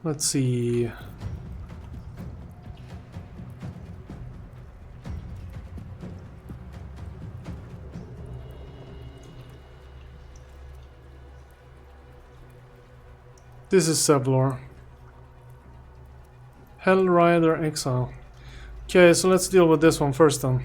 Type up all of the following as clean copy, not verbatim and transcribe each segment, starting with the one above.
Let's see. This is Sevlor. Hellrider Exile. Okay, so let's deal with this one first then.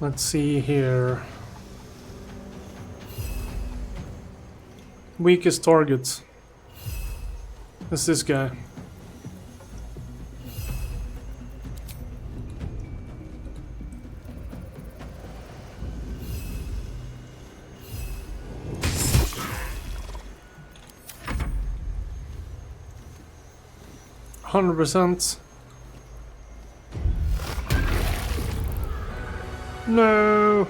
Let's see here. Weakest target. It's this guy. %. No.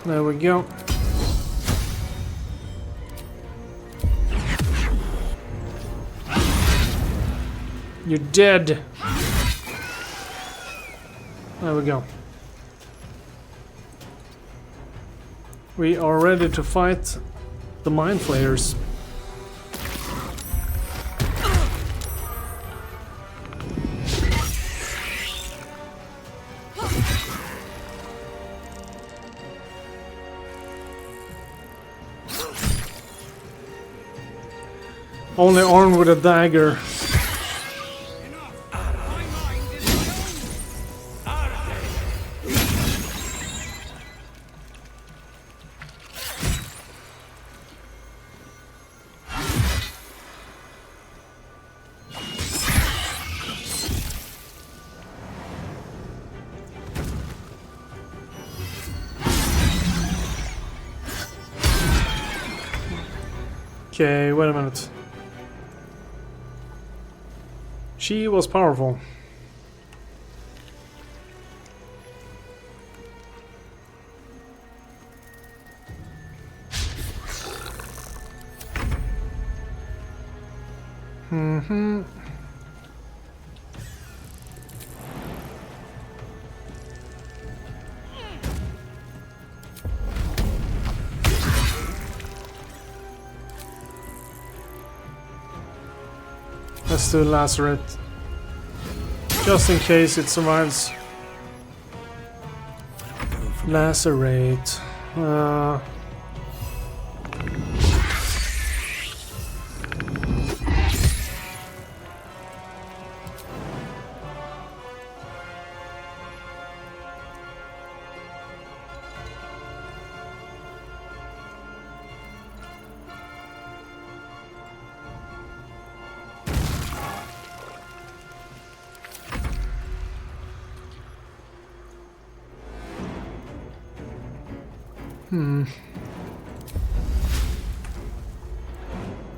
There we go. You're dead. There we go. We are ready to fight the Mind Flayers. Only armed with a dagger. Okay, wait a minute. She was powerful. Mm-hmm. Let's do Lacerate. Just in case it survives. Lacerate.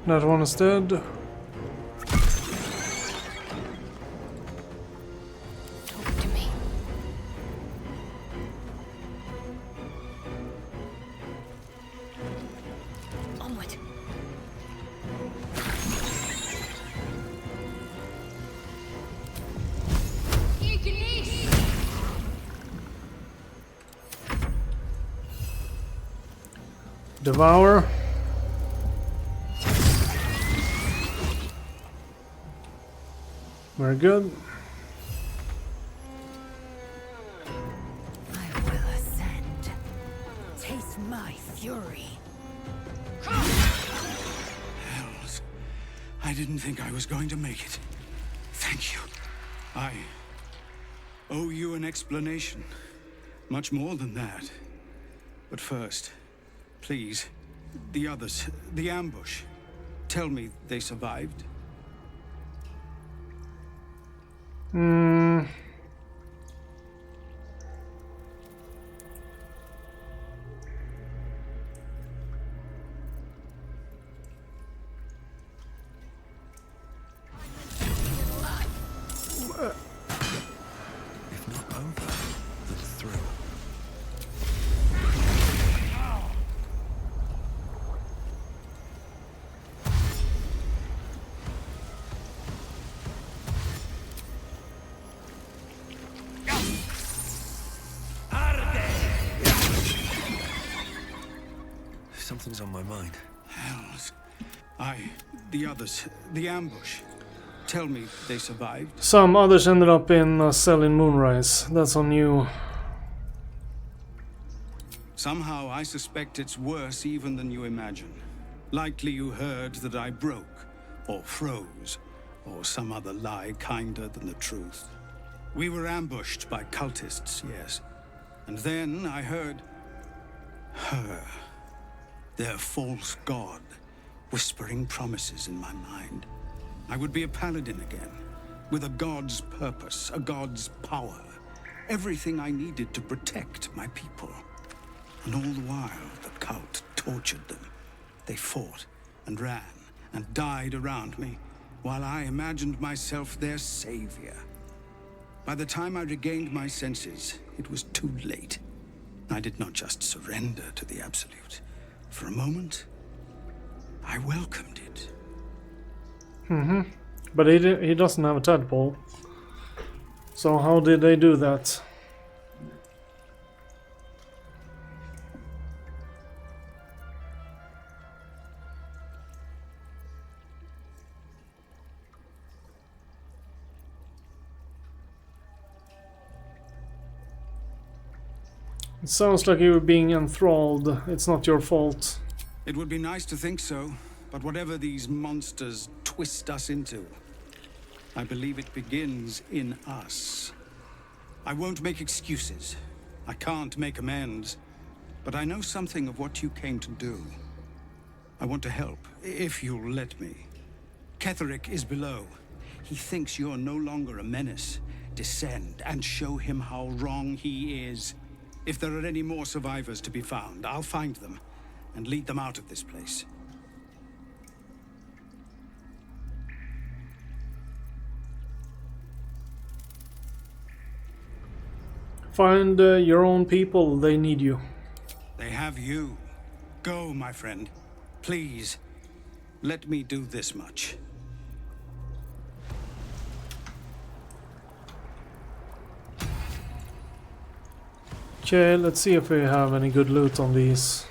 That one is dead. Talk to me. Onward. Devour. Very good. my fury. Hells. I didn't think I was going to make it. Thank you. I owe you an explanation. Much more than that. But first, please, the others, the ambush. Tell me they survived. If not over, then through. Something's on my mind. Hells. The others, the ambush. Tell me they survived. Some others ended up in a cell in Moonrise. That's on you. Somehow I suspect it's worse even than you imagine. Likely you heard that I broke, or froze, or some other lie kinder than the truth. We were ambushed by cultists, yes. And then I heard her, their false god, whispering promises in my mind. I would be a paladin again, with a god's purpose, a god's power. Everything I needed to protect my people. And all the while, the cult tortured them. They fought and ran and died around me, while I imagined myself their savior. By the time I regained my senses, it was too late. I did not just surrender to the Absolute. For a moment, I welcomed it. But he doesn't have a tadpole. So how did they do that? It sounds like you were being enthralled. It's not your fault. It would be nice to think so, but whatever these monsters twist us into, I believe it begins in us. I won't make excuses. I can't make amends. But I know something of what you came to do. I want to help, if you'll let me. Ketherick is below. He thinks you're no longer a menace. Descend and show him how wrong he is. If there are any more survivors to be found, I'll find them and lead them out of this place. Find your own people, they need you. They have you. Go, my friend. Please, let me do this much. Okay, let's see if we have any good loot on these.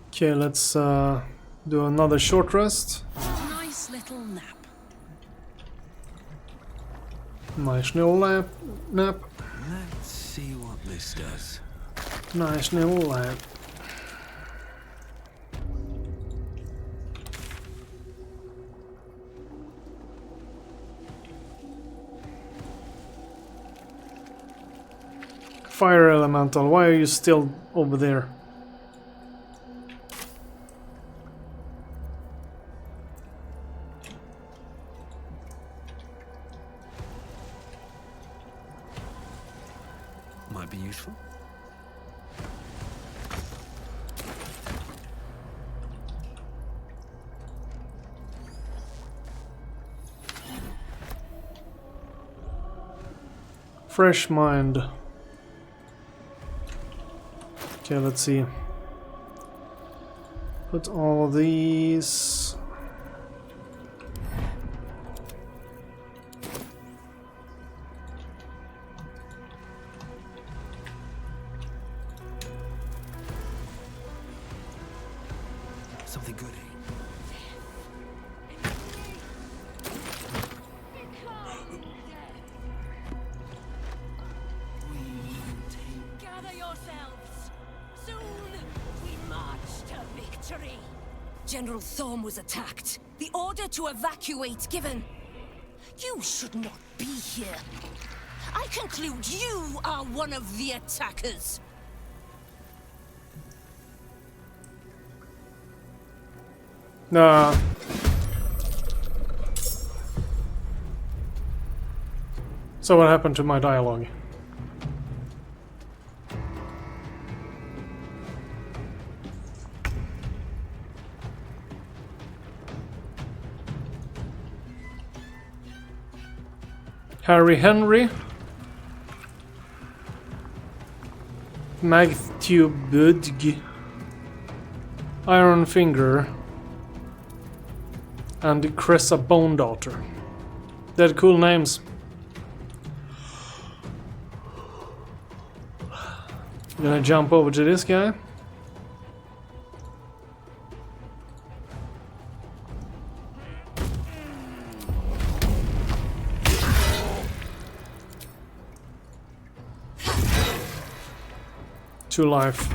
Okay, let's do another short rest. Nice little nap. Nice little nap. Let's see what this does. Nice little nap. Fire elemental, why are you still over there? Might be useful. Fresh mind. Okay, let's see. Put all these. Something good. Gather yourselves. Soon we march to victory. General Thorm was attacked. The order to evacuate given. You should not be here. I conclude you are one of the attackers. Nah. So what happened to my dialogue? Harry Henry. Magtube Budg. Iron Finger. And Cressa Bone Daughter. They're cool names. Gonna jump over to this guy. To life.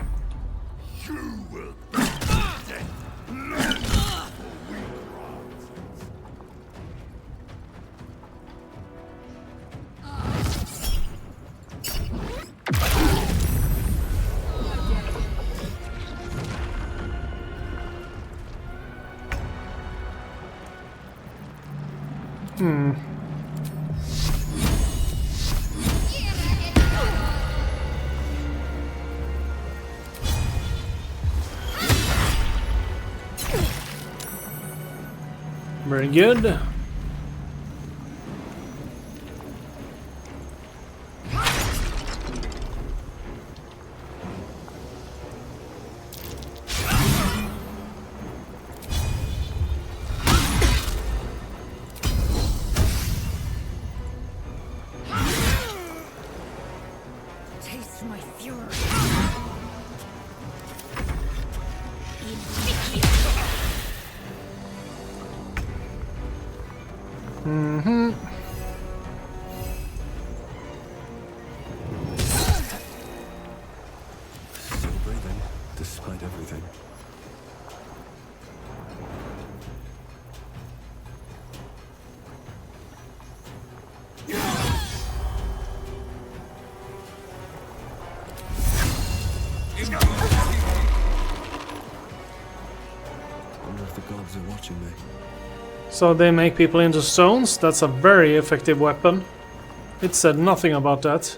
Very good. Taste my fury. Still breathing, despite everything. Wonder if the gods are watching me. So they make people into stones. That's a very effective weapon. It said nothing about that.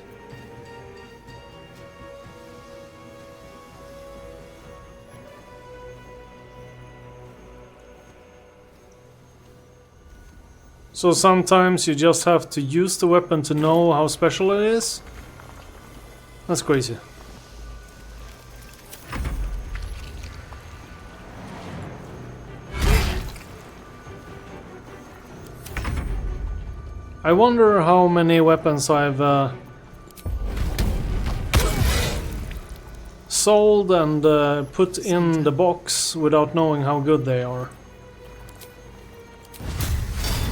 So sometimes you just have to use the weapon to know how special it is. That's crazy. I wonder how many weapons I've sold and put in the box without knowing how good they are.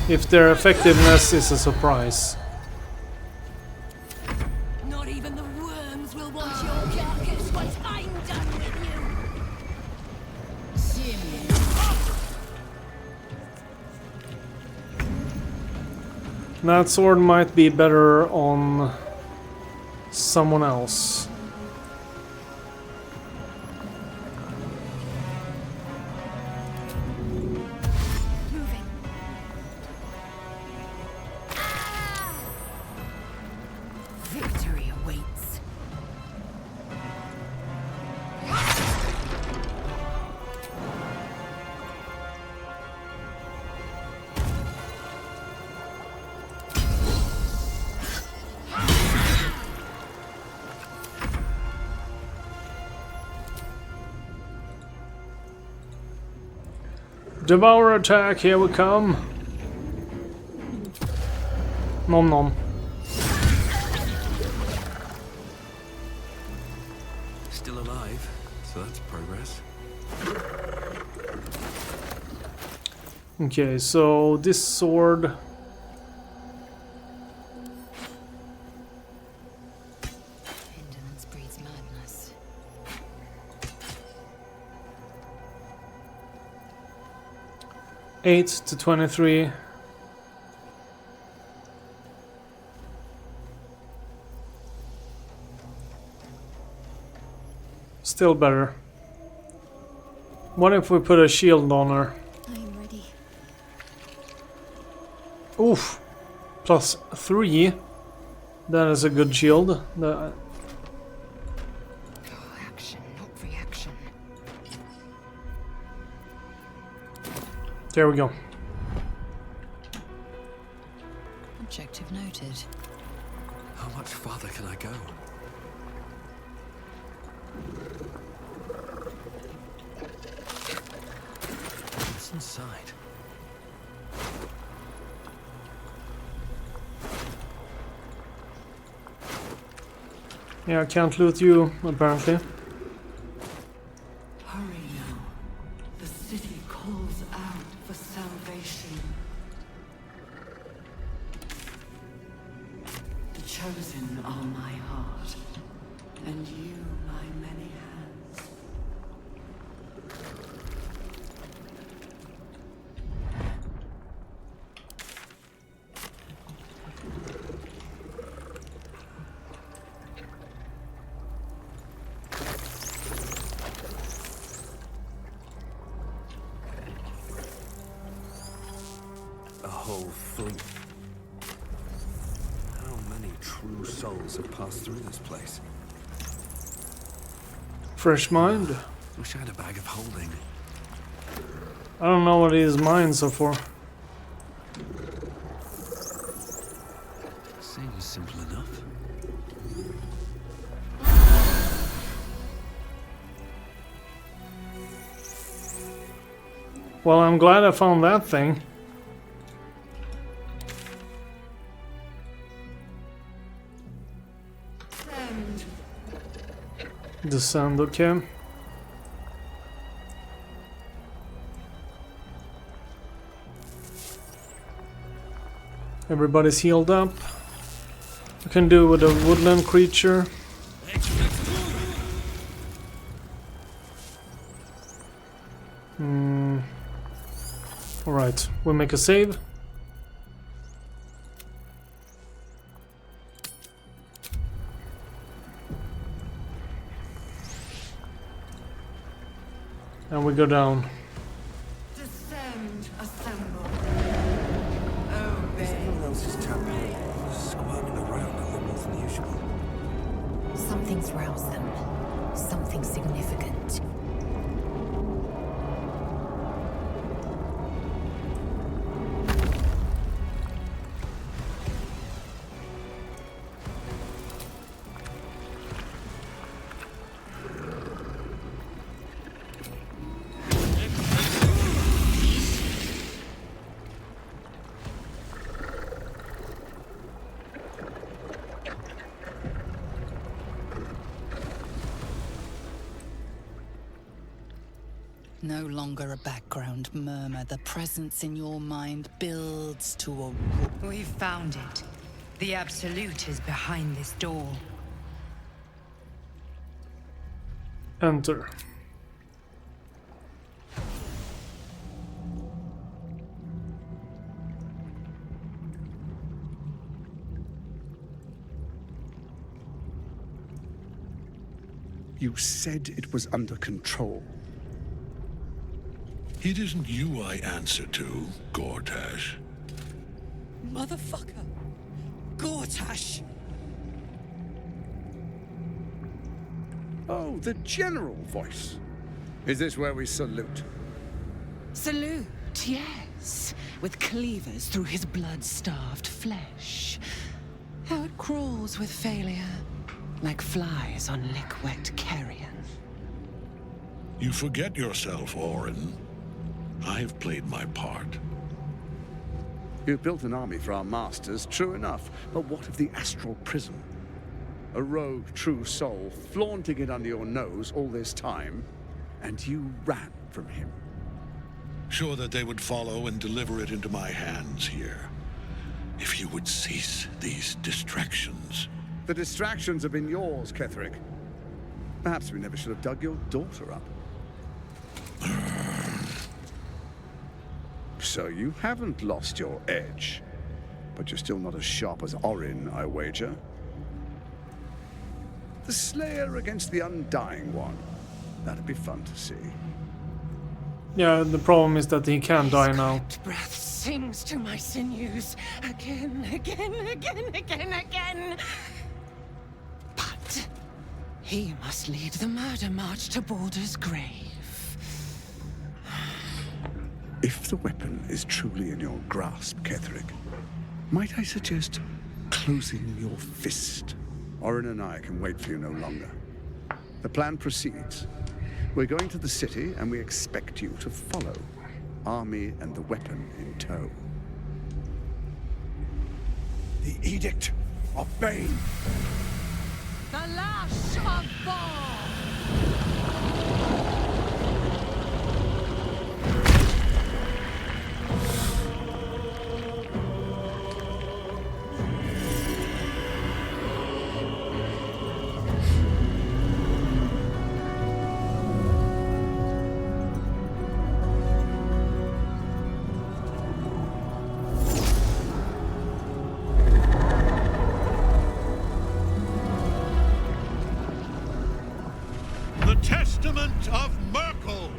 If their effectiveness is a surprise. Not even the worms will want your carcass once I'm done with you. That sword might be better on someone else. Moving. Victory awaits. Devour attack, here we come. Nom nom. Still alive, so that's progress. Okay, so this sword. Indolence breeds madness. Eight to 23. Still better. What if we put a shield on her? I am ready. Oof. Plus 3. That is a good shield. The- Action, not reaction. There we go. Objective noted. How much farther can I go? What's inside? Yeah, I can't loot you, apparently. Hurry now. The city calls out for salvation. The chosen are my heart, and you my many hands. A whole fleet. How many true souls have passed through this place? Fresh mind. Wish I had a bag of holding. I don't know what these mines are for. Seems simple enough. Well, I'm glad I found that thing. Descend, okay. Everybody's healed up. I can do with a woodland creature. Alright, we'll make a save. And we go down. Descend, assemble. Obey. Everyone else's tadpole squirming around a little more than usual. Something's roused them. Something significant. No longer a background murmur. The presence in your mind builds to a roar. We've found it. The Absolute is behind this door. Enter. You said it was under control. It isn't you I answer to, Gortash. Motherfucker! Gortash! Oh, the general voice. Is this where we salute? Salute, yes. With cleavers through his blood-starved flesh. How it crawls with failure. Like flies on lick-wet carrion. You forget yourself, Orin. I have played my part. You've built an army for our masters, true enough. But what of the astral prison? A rogue true soul flaunting it under your nose all this time, and you ran from him. Sure that they would follow and deliver it into my hands here. If you would cease these distractions. The distractions have been yours, Ketherick. Perhaps we never should have dug your daughter up. So you haven't lost your edge. But you're still not as sharp as Orin, I wager. The Slayer against the Undying One. That'd be fun to see. Yeah, the problem is that he can't die now. His breath sings to my sinews again, again, again, again, again. But he must lead the murder march to Baldur's grave. If the weapon is truly in your grasp, Ketherick, might I suggest closing your fist? Orin and I can wait for you no longer. The plan proceeds. We're going to the city, and we expect you to follow. Army and the weapon in tow. The Edict of Bane. The lash of Bor! The Testament of Merkel!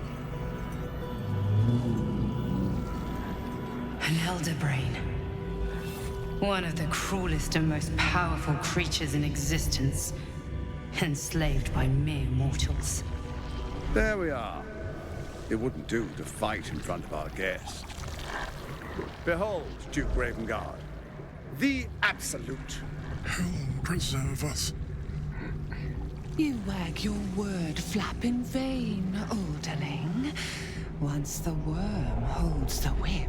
An elder brain. One of the cruelest and most powerful creatures in existence. Enslaved by mere mortals. There we are. It wouldn't do to fight in front of our guest. Behold, Duke Ravengard. The Absolute. Whom preserve us? You wag your word flap in vain, Alderling. Once the worm holds the whip,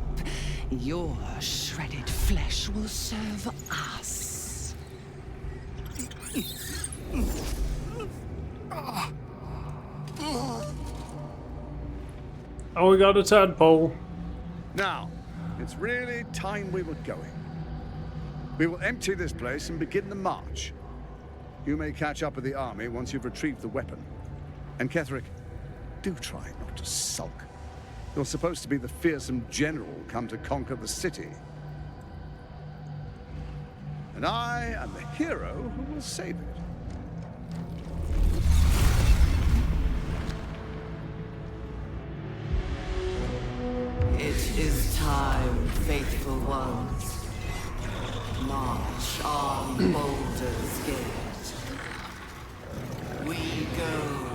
your shredded flesh will serve us. Oh, we got a tadpole. Now, it's really time we were going. We will empty this place and begin the march. You may catch up with the army once you've retrieved the weapon. And Ketherick, do try not to sulk. You're supposed to be the fearsome general come to conquer the city. And I am the hero who will save it. It is time, faithful ones. March on Baldur's Gate. We go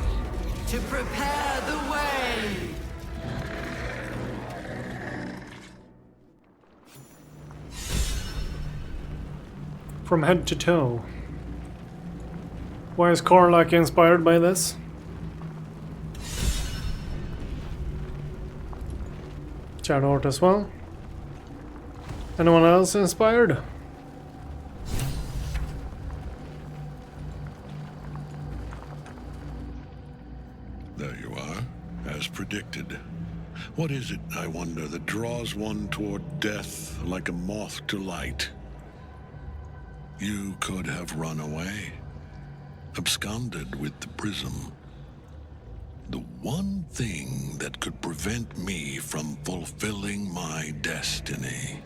to prepare the way. From head to toe. Why is Karlach inspired by this? Chat art as well. Anyone else inspired? There you are, as predicted. What is it, I wonder, that draws one toward death like a moth to light? You could have run away, absconded with the prism. The one thing that could prevent me from fulfilling my destiny.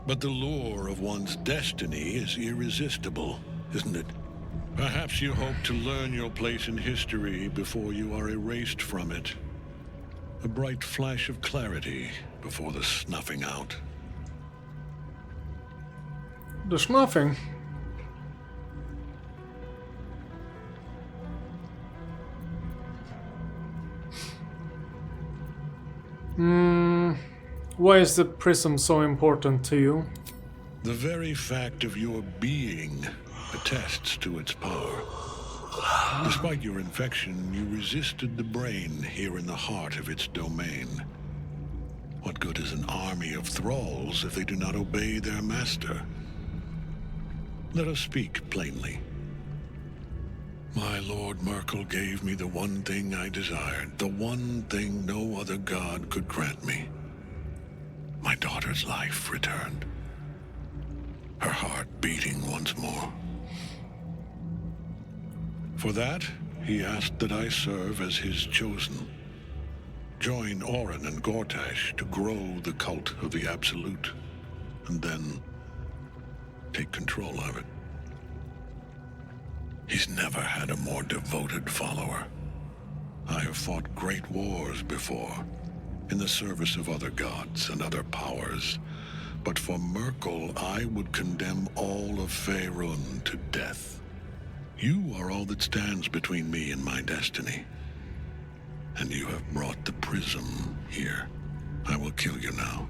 But the lure of one's destiny is irresistible, isn't it? Perhaps you hope to learn your place in history before you are erased from it. A bright flash of clarity before the snuffing out. The snuffing? Why is the prism so important to you? The very fact of your being attests to its power. Despite your infection, you resisted the brain here in the heart of its domain. What good is an army of thralls if they do not obey their master? Let us speak plainly. My Lord Merkel gave me the one thing I desired, the one thing no other god could grant me. My daughter's life returned. Her heart beating once more. For that, he asked that I serve as his chosen. Join Orin and Gortash to grow the cult of the Absolute, and then take control of it. He's never had a more devoted follower. I have fought great wars before, in the service of other gods and other powers, but for Merkel, I would condemn all of Faerun to death. You are all that stands between me and my destiny. And you have brought the prism here. I will kill you now.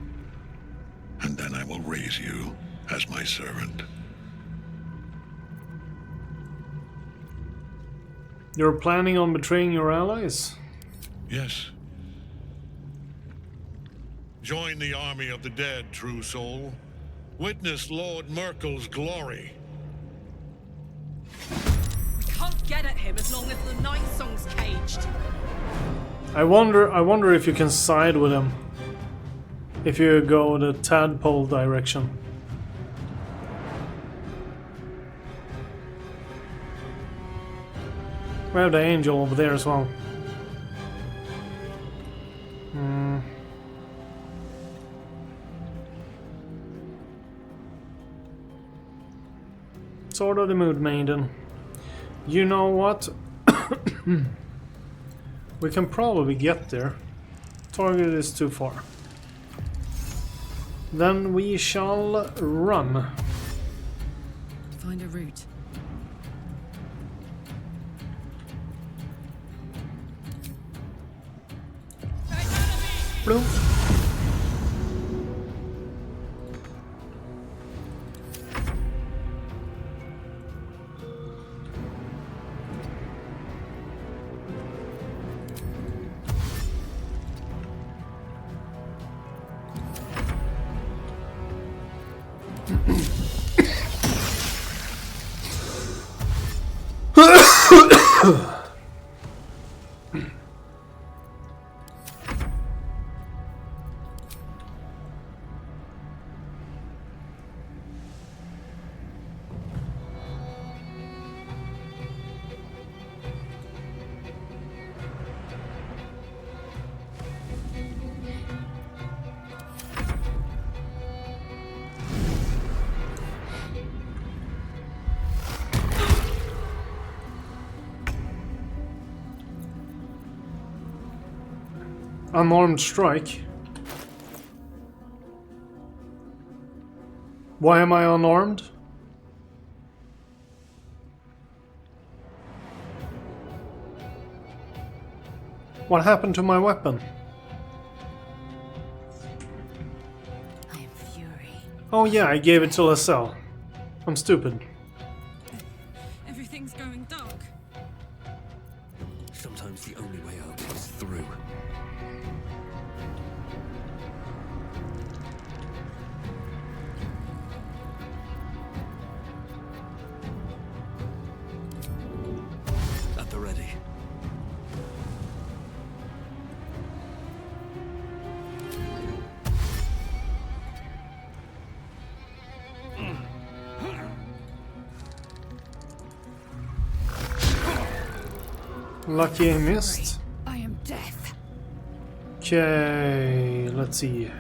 And then I will raise you as my servant. You're planning on betraying your allies? Yes. Join the army of the dead, true soul. Witness Lord Merkel's glory. We can't get at him as long as the Night Song's caged. I wonder if you can side with him. If you go the tadpole direction. We have the angel over there as well. Sword of the Mood Maiden. You know what? We can probably get there. Target is too far. Then we shall run. Find a route. Bloom. Unarmed strike. Why am I unarmed? What happened to my weapon? I am fury. Oh yeah, I gave it to Lascelles. I'm stupid. Everything's going dark. Sometimes the only way out is through. At the ready. Lucky I missed. I am death. Okay, let's see.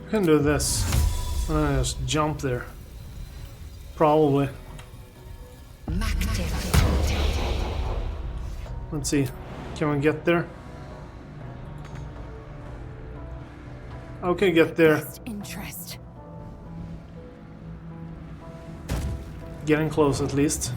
I can do this. I just jump there. Probably. Let's see. Can we get there? Okay, get there. Best interest. Getting close at least.